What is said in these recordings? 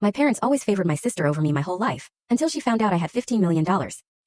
My parents always favored my sister over me my whole life, until she found out I had $15 million.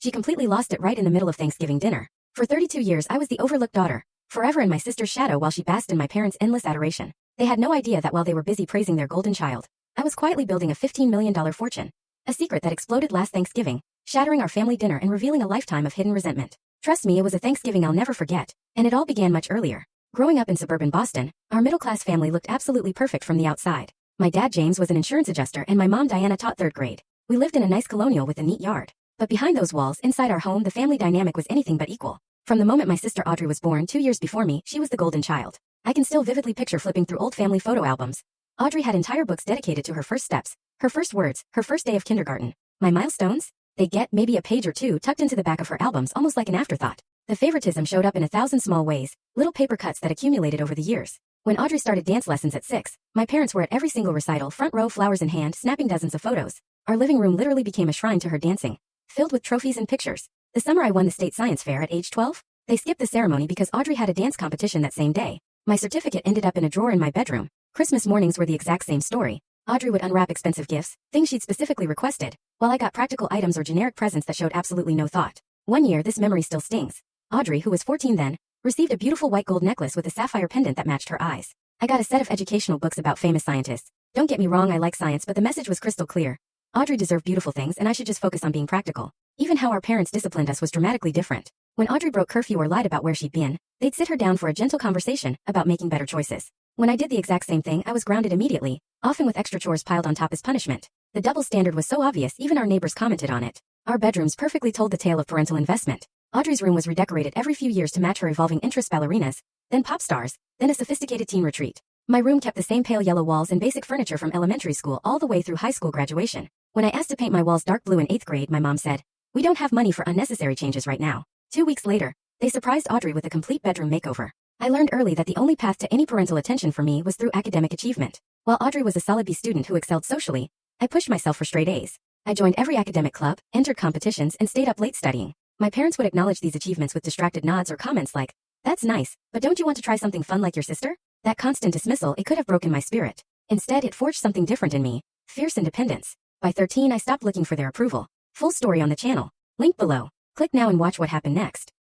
She completely lost it right in the middle of Thanksgiving dinner. For 32 years I was the overlooked daughter, forever in my sister's shadow while she basked in my parents' endless adoration. They had no idea that while they were busy praising their golden child, I was quietly building a $15 million fortune. A secret that exploded last Thanksgiving, shattering our family dinner and revealing a lifetime of hidden resentment. Trust me, it was a Thanksgiving I'll never forget, and it all began much earlier. Growing up in suburban Boston, our middle-class family looked absolutely perfect from the outside. My dad James was an insurance adjuster and my mom Diana taught 3rd grade. We lived in a nice colonial with a neat yard. But behind those walls, inside our home, the family dynamic was anything but equal. From the moment my sister Audrey was born 2 years before me, she was the golden child. I can still vividly picture flipping through old family photo albums. Audrey had entire books dedicated to her first steps, her first words, her first day of kindergarten. My milestones? They'd get maybe a page or two tucked into the back of her albums almost like an afterthought. The favoritism showed up in 1,000 small ways, little paper cuts that accumulated over the years. When Audrey started dance lessons at 6, my parents were at every single recital, front row, flowers in hand, snapping dozens of photos. Our living room literally became a shrine to her dancing, filled with trophies and pictures. The summer I won the state science fair at age 12, they skipped the ceremony because Audrey had a dance competition that same day. My certificate ended up in a drawer in my bedroom. Christmas mornings were the exact same story. Audrey would unwrap expensive gifts, things she'd specifically requested, while I got practical items or generic presents that showed absolutely no thought. One year, this memory still stings. Audrey, who was 14 then, received a beautiful white gold necklace with a sapphire pendant that matched her eyes. I got a set of educational books about famous scientists. Don't get me wrong, I like science, but the message was crystal clear. Audrey deserved beautiful things and I should just focus on being practical. Even how our parents disciplined us was dramatically different. When Audrey broke curfew or lied about where she'd been, they'd sit her down for a gentle conversation about making better choices. When I did the exact same thing, I was grounded immediately, often with extra chores piled on top as punishment. The double standard was so obvious even our neighbors commented on it. Our bedrooms perfectly told the tale of parental investment. Audrey's room was redecorated every few years to match her evolving interests: ballerinas, then pop stars, then a sophisticated teen retreat. My room kept the same pale yellow walls and basic furniture from elementary school all the way through high school graduation. When I asked to paint my walls dark blue in 8th grade, my mom said, "We don't have money for unnecessary changes right now." 2 weeks later, they surprised Audrey with a complete bedroom makeover. I learned early that the only path to any parental attention for me was through academic achievement. While Audrey was a solid B student who excelled socially, I pushed myself for straight A's. I joined every academic club, entered competitions, and stayed up late studying. My parents would acknowledge these achievements with distracted nods or comments like, "That's nice, but don't you want to try something fun like your sister?" That constant dismissal, it could have broken my spirit. Instead, it forged something different in me: fierce independence. By 13, I stopped looking for their approval. Full story on the channel. Link below. Click now and watch what happened next.